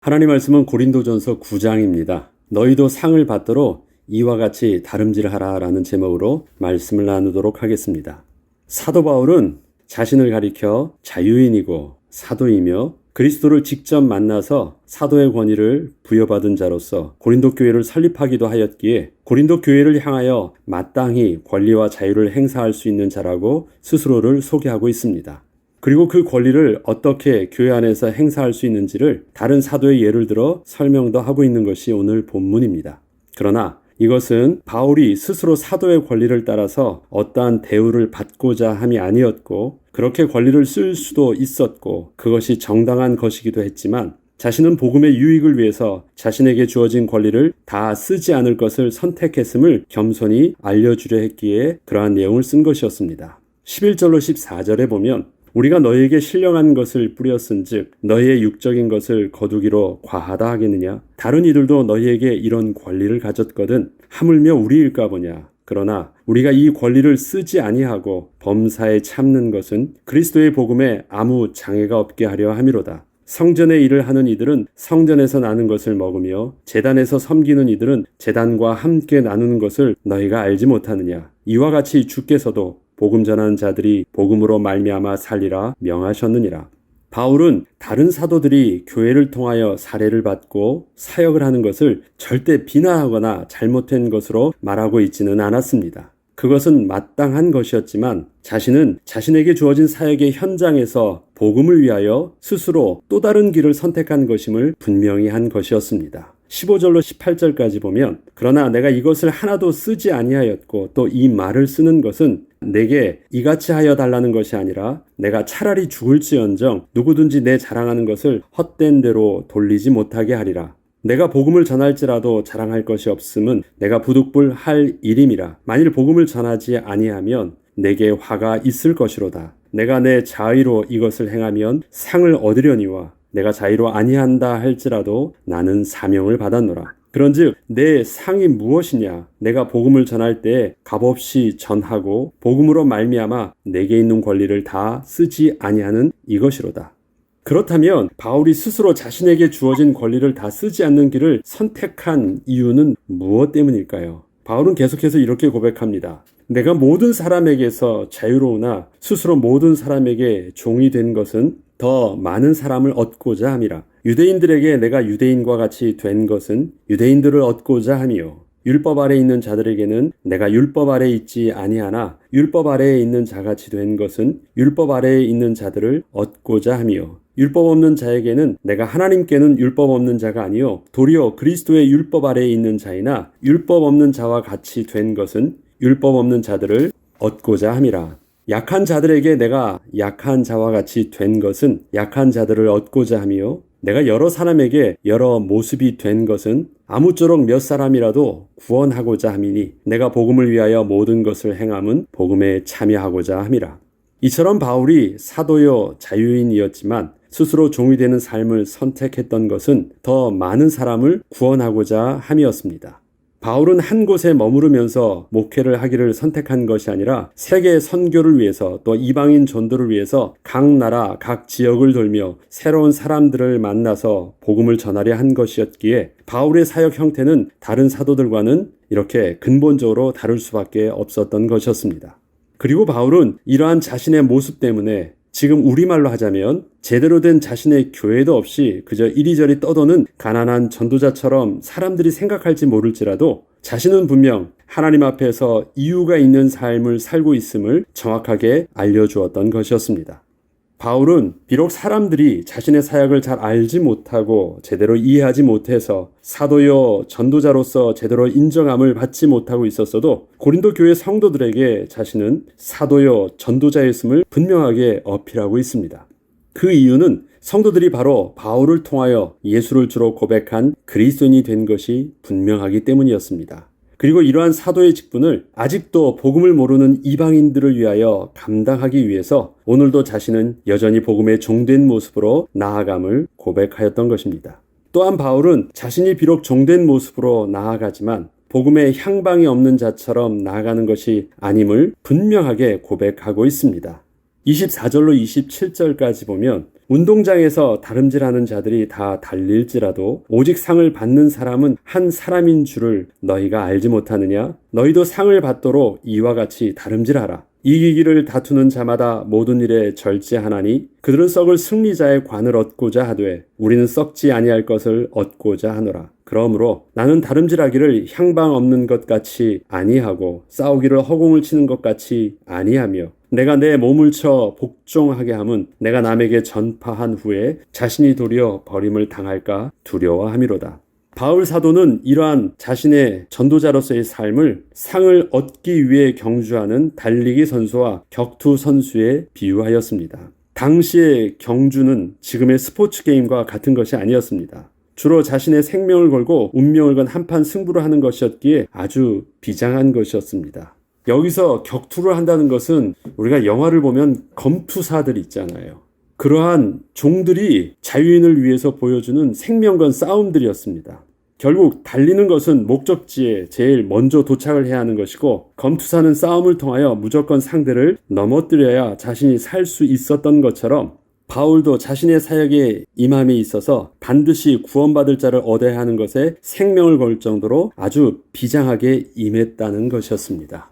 하나님 말씀은 고린도전서 9장입니다. 너희도 상을 받도록 이와 같이 다름질하라 라는 제목으로 말씀을 나누도록 하겠습니다. 사도 바울은 자신을 가리켜 자유인이고 사도이며 그리스도를 직접 만나서 사도의 권위를 부여받은 자로서 고린도 교회를 설립하기도 하였기에 고린도 교회를 향하여 마땅히 권리와 자유를 행사할 수 있는 자라고 스스로를 소개하고 있습니다. 그리고 그 권리를 어떻게 교회 안에서 행사할 수 있는지를 다른 사도의 예를 들어 설명도 하고 있는 것이 오늘 본문입니다. 그러나 이것은 바울이 스스로 사도의 권리를 따라서 어떠한 대우를 받고자 함이 아니었고 그렇게 권리를 쓸 수도 있었고 그것이 정당한 것이기도 했지만 자신은 복음의 유익을 위해서 자신에게 주어진 권리를 다 쓰지 않을 것을 선택했음을 겸손히 알려주려 했기에 그러한 내용을 쓴 것이었습니다. 11절로 14절에 보면 우리가 너희에게 신령한 것을 뿌렸은즉 너희의 육적인 것을 거두기로 과하다 하겠느냐? 다른 이들도 너희에게 이런 권리를 가졌거든 하물며 우리일까 보냐? 그러나 우리가 이 권리를 쓰지 아니하고 범사에 참는 것은 그리스도의 복음에 아무 장애가 없게 하려 함이로다. 성전의 일을 하는 이들은 성전에서 나는 것을 먹으며 제단에서 섬기는 이들은 제단과 함께 나누는 것을 너희가 알지 못하느냐? 이와 같이 주께서도 복음 전하는 자들이 복음으로 말미암아 살리라 명하셨느니라. 바울은 다른 사도들이 교회를 통하여 사례를 받고 사역을 하는 것을 절대 비난하거나 잘못된 것으로 말하고 있지는 않았습니다. 그것은 마땅한 것이었지만 자신은 자신에게 주어진 사역의 현장에서 복음을 위하여 스스로 또 다른 길을 선택한 것임을 분명히 한 것이었습니다. 15절로 18절까지 보면 그러나 내가 이것을 하나도 쓰지 아니하였고 또 이 말을 쓰는 것은 내게 이같이 하여 달라는 것이 아니라 내가 차라리 죽을지언정 누구든지 내 자랑하는 것을 헛된 대로 돌리지 못하게 하리라. 내가 복음을 전할지라도 자랑할 것이 없음은 내가 부득불 할 일임이라. 만일 복음을 전하지 아니하면 내게 화가 있을 것이로다. 내가 내 자의로 이것을 행하면 상을 얻으려니와 내가 자의로 아니한다 할지라도 나는 사명을 받았노라. 그런즉 내 상이 무엇이냐? 내가 복음을 전할 때 값없이 전하고 복음으로 말미암아 내게 있는 권리를 다 쓰지 아니하는 이것이로다. 그렇다면 바울이 스스로 자신에게 주어진 권리를 다 쓰지 않는 길을 선택한 이유는 무엇 때문일까요? 바울은 계속해서 이렇게 고백합니다. 내가 모든 사람에게서 자유로우나 스스로 모든 사람에게 종이 된 것은 더 많은 사람을 얻고자 함이라. 유대인들에게 내가 유대인과 같이 된 것은 유대인들을 얻고자 함이요. 율법 아래 있는 자들에게는 내가 율법 아래 있지 아니하나 율법 아래에 있는 자같이 된 것은 율법 아래에 있는 자들을 얻고자 함이요. 율법 없는 자에게는 내가 하나님께는 율법 없는 자가 아니요 도리어 그리스도의 율법 아래에 있는 자이나 율법 없는 자와 같이 된 것은 율법 없는 자들을 얻고자 함이라. 약한 자들에게 내가 약한 자와 같이 된 것은 약한 자들을 얻고자 함이요 내가 여러 사람에게 여러 모습이 된 것은 아무쪼록 몇 사람이라도 구원하고자 함이니 내가 복음을 위하여 모든 것을 행함은 복음에 참여하고자 함이라. 이처럼 바울이 사도요 자유인이었지만 스스로 종이 되는 삶을 선택했던 것은 더 많은 사람을 구원하고자 함이었습니다. 바울은 한 곳에 머무르면서 목회를 하기를 선택한 것이 아니라 세계 선교를 위해서 또 이방인 전도를 위해서 각 나라, 각 지역을 돌며 새로운 사람들을 만나서 복음을 전하려 한 것이었기에 바울의 사역 형태는 다른 사도들과는 이렇게 근본적으로 다를 수밖에 없었던 것이었습니다. 그리고 바울은 이러한 자신의 모습 때문에 지금 우리말로 하자면 제대로 된 자신의 교회도 없이 그저 이리저리 떠도는 가난한 전도자처럼 사람들이 생각할지 모를지라도 자신은 분명 하나님 앞에서 이유가 있는 삶을 살고 있음을 정확하게 알려주었던 것이었습니다. 바울은 비록 사람들이 자신의 사역을 잘 알지 못하고 제대로 이해하지 못해서 사도요 전도자로서 제대로 인정함을 받지 못하고 있었어도 고린도 교회 성도들에게 자신은 사도요 전도자였음을 분명하게 어필하고 있습니다. 그 이유는 성도들이 바로 바울을 통하여 예수를 주로 고백한 그리스도인이 된 것이 분명하기 때문이었습니다. 그리고 이러한 사도의 직분을 아직도 복음을 모르는 이방인들을 위하여 감당하기 위해서 오늘도 자신은 여전히 복음의 종된 모습으로 나아감을 고백하였던 것입니다. 또한 바울은 자신이 비록 종된 모습으로 나아가지만 복음의 향방이 없는 자처럼 나아가는 것이 아님을 분명하게 고백하고 있습니다. 24절로 27절까지 보면 운동장에서 다름질하는 자들이 다 달릴지라도 오직 상을 받는 사람은 한 사람인 줄을 너희가 알지 못하느냐? 너희도 상을 받도록 이와 같이 다름질하라. 이기기를 다투는 자마다 모든 일에 절제하나니 그들은 썩을 승리자의 관을 얻고자 하되 우리는 썩지 아니할 것을 얻고자 하노라. 그러므로 나는 다름질하기를 향방 없는 것 같이 아니하고 싸우기를 허공을 치는 것 같이 아니하며 내가 내 몸을 쳐 복종하게 함은 내가 남에게 전파한 후에 자신이 도리어 버림을 당할까 두려워함이로다. 바울 사도는 이러한 자신의 전도자로서의 삶을 상을 얻기 위해 경주하는 달리기 선수와 격투 선수에 비유하였습니다. 당시의 경주는 지금의 스포츠 게임과 같은 것이 아니었습니다. 주로 자신의 생명을 걸고 운명을 건 한판 승부를 하는 것이었기에 아주 비장한 것이었습니다. 여기서 격투를 한다는 것은 우리가 영화를 보면 검투사들 있잖아요. 그러한 종들이 자유인을 위해서 보여주는 생명건 싸움들이었습니다. 결국 달리는 것은 목적지에 제일 먼저 도착을 해야 하는 것이고 검투사는 싸움을 통하여 무조건 상대를 넘어뜨려야 자신이 살 수 있었던 것처럼 바울도 자신의 사역에 임함에 있어서 반드시 구원받을 자를 얻어야 하는 것에 생명을 걸 정도로 아주 비장하게 임했다는 것이었습니다.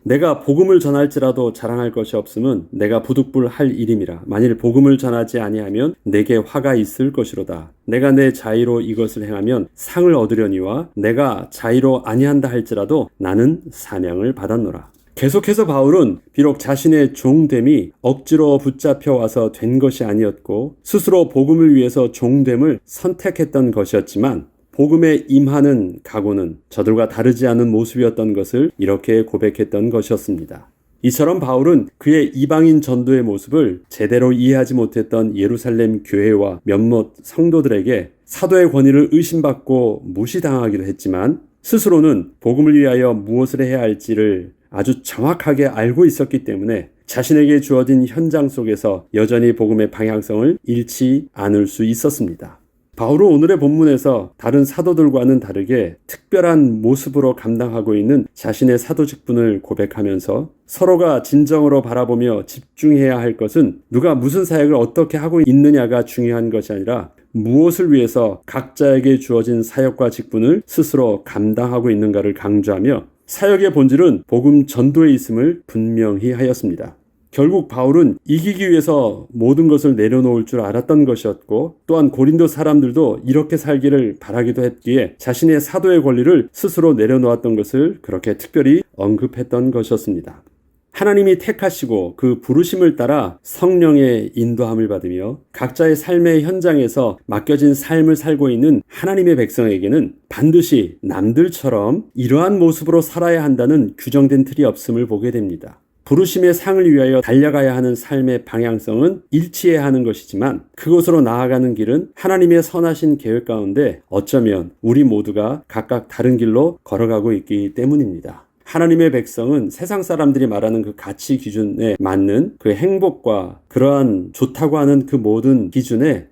내가 복음을 전할지라도 자랑할 것이 없음은 내가 부득불할 일임이라. 만일 복음을 전하지 아니하면 내게 화가 있을 것이로다. 내가 내 자의로 이것을 행하면 상을 얻으려니와 내가 자의로 아니한다 할지라도 나는 사명을 받았노라. 계속해서 바울은 비록 자신의 종됨이 억지로 붙잡혀 와서 된 것이 아니었고 스스로 복음을 위해서 종됨을 선택했던 것이었지만 복음에 임하는 각오는 저들과 다르지 않은 모습이었던 것을 이렇게 고백했던 것이었습니다. 이처럼 바울은 그의 이방인 전도의 모습을 제대로 이해하지 못했던 예루살렘 교회와 몇몇 성도들에게 사도의 권위를 의심받고 무시당하기도 했지만 스스로는 복음을 위하여 무엇을 해야 할지를 아주 정확하게 알고 있었기 때문에 자신에게 주어진 현장 속에서 여전히 복음의 방향성을 잃지 않을 수 있었습니다. 바울은 오늘의 본문에서 다른 사도들과는 다르게 특별한 모습으로 감당하고 있는 자신의 사도 직분을 고백하면서 서로가 진정으로 바라보며 집중해야 할 것은 누가 무슨 사역을 어떻게 하고 있느냐가 중요한 것이 아니라 무엇을 위해서 각자에게 주어진 사역과 직분을 스스로 감당하고 있는가를 강조하며 사역의 본질은 복음 전도에 있음을 분명히 하였습니다. 결국 바울은 이기기 위해서 모든 것을 내려놓을 줄 알았던 것이었고 또한 고린도 사람들도 이렇게 살기를 바라기도 했기에 자신의 사도의 권리를 스스로 내려놓았던 것을 그렇게 특별히 언급했던 것이었습니다. 하나님이 택하시고 그 부르심을 따라 성령의 인도함을 받으며 각자의 삶의 현장에서 맡겨진 삶을 살고 있는 하나님의 백성에게는 반드시 남들처럼 이러한 모습으로 살아야 한다는 규정된 틀이 없음을 보게 됩니다. 부르심의 상을 위하여 달려가야 하는 삶의 방향성은 일치해야 하는 것이지만 그곳으로 나아가는 길은 하나님의 선하신 계획 가운데 어쩌면 우리 모두가 각각 다른 길로 걸어가고 있기 때문입니다. 하나님의 백성은 세상 사람들이 말하는 그 가치 기준에 맞는 그 행복과 그러한 좋다고 하는 그 모든 기준에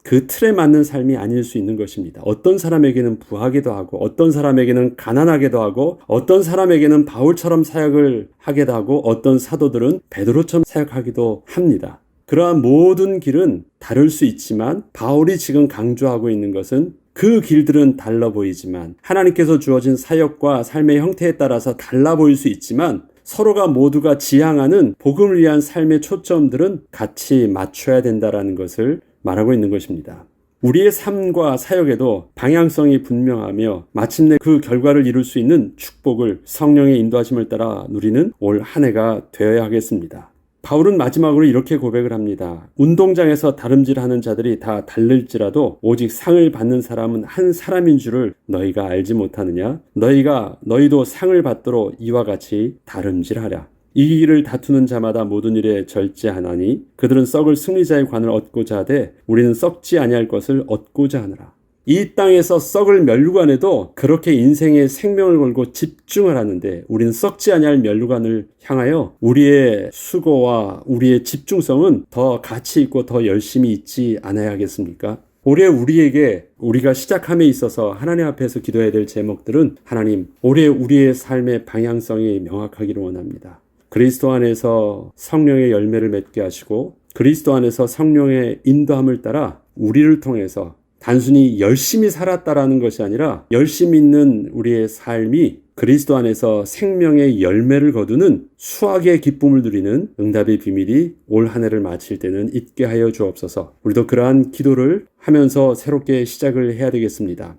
그 틀에 맞는 삶이 아닐 수 있는 것입니다. 어떤 사람에게는 부하기도 하고 어떤 사람에게는 가난하게도 하고 어떤 사람에게는 바울처럼 사역을 하기도 하고 어떤 사도들은 베드로처럼 사역하기도 합니다. 그러한 모든 길은 다를 수 있지만 바울이 지금 강조하고 있는 것은 그 길들은 달라 보이지만 하나님께서 주어진 사역과 삶의 형태에 따라서 달라 보일 수 있지만 서로가 모두가 지향하는 복음을 위한 삶의 초점들은 같이 맞춰야 된다는 것을 말하고 있는 것입니다. 우리의 삶과 사역에도 방향성이 분명하며 마침내 그 결과를 이룰 수 있는 축복을 성령의 인도하심을 따라 누리는 올 한 해가 되어야 하겠습니다. 바울은 마지막으로 이렇게 고백을 합니다. 운동장에서 다름질하는 자들이 다 다를지라도 오직 상을 받는 사람은 한 사람인 줄을 너희가 알지 못하느냐? 너희도 상을 받도록 이와 같이 다름질하라. 이기기를 다투는 자마다 모든 일에 절제하나니 그들은 썩을 승리자의 관을 얻고자 하되 우리는 썩지 아니할 것을 얻고자 하느라. 이 땅에서 썩을 면류관에도 그렇게 인생의 생명을 걸고 집중을 하는데 우리는 썩지 아니할 면류관을 향하여 우리의 수고와 우리의 집중성은 더 가치 있고 더 열심히 있지 않아야 하겠습니까? 올해 우리가 시작함에 있어서 하나님 앞에서 기도해야 될 제목들은 하나님, 올해 우리의 삶의 방향성이 명확하기를 원합니다. 그리스도 안에서 성령의 열매를 맺게 하시고 그리스도 안에서 성령의 인도함을 따라 우리를 통해서 단순히 열심히 살았다라는 것이 아니라 열심히 있는 우리의 삶이 그리스도 안에서 생명의 열매를 거두는 수확의 기쁨을 누리는 응답의 비밀이 올 한 해를 마칠 때는 있게 하여 주옵소서. 우리도 그러한 기도를 하면서 새롭게 시작을 해야 되겠습니다.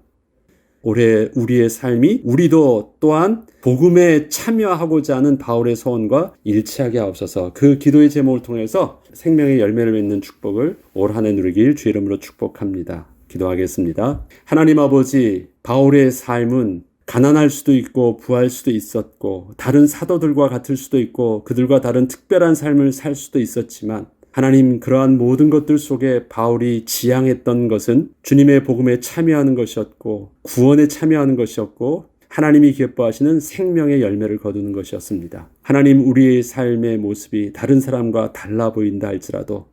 올해 우리의 삶이 우리도 또한 복음에 참여하고자 하는 바울의 소원과 일치하게 하옵소서. 그 기도의 제목을 통해서 생명의 열매를 맺는 축복을 올 한 해 누리길 주의 이름으로 축복합니다. 기도하겠습니다. 하나님 아버지, 바울의 삶은 가난할 수도 있고 부할 수도 있었고 다른 사도들과 같을 수도 있고 그들과 다른 특별한 삶을 살 수도 있었지만 하나님, 그러한 모든 것들 속에 바울이 지향했던 것은 주님의 복음에 참여하는 것이었고 구원에 참여하는 것이었고 하나님이 기뻐하시는 생명의 열매를 거두는 것이었습니다. 하나님, 우리의 삶의 모습이 다른 사람과 달라 보인다 할지라도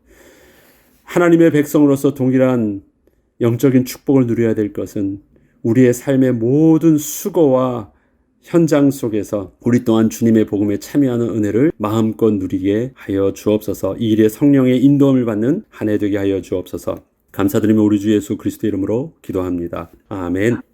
하나님의 백성으로서 동일한 영적인 축복을 누려야 될 것은 우리의 삶의 모든 수고와 현장 속에서 우리 또한 주님의 복음에 참여하는 은혜를 마음껏 누리게 하여 주옵소서. 이 일에 성령의 인도함을 받는 한 해 되게 하여 주옵소서. 감사드리며 우리 주 예수 그리스도 이름으로 기도합니다. 아멘.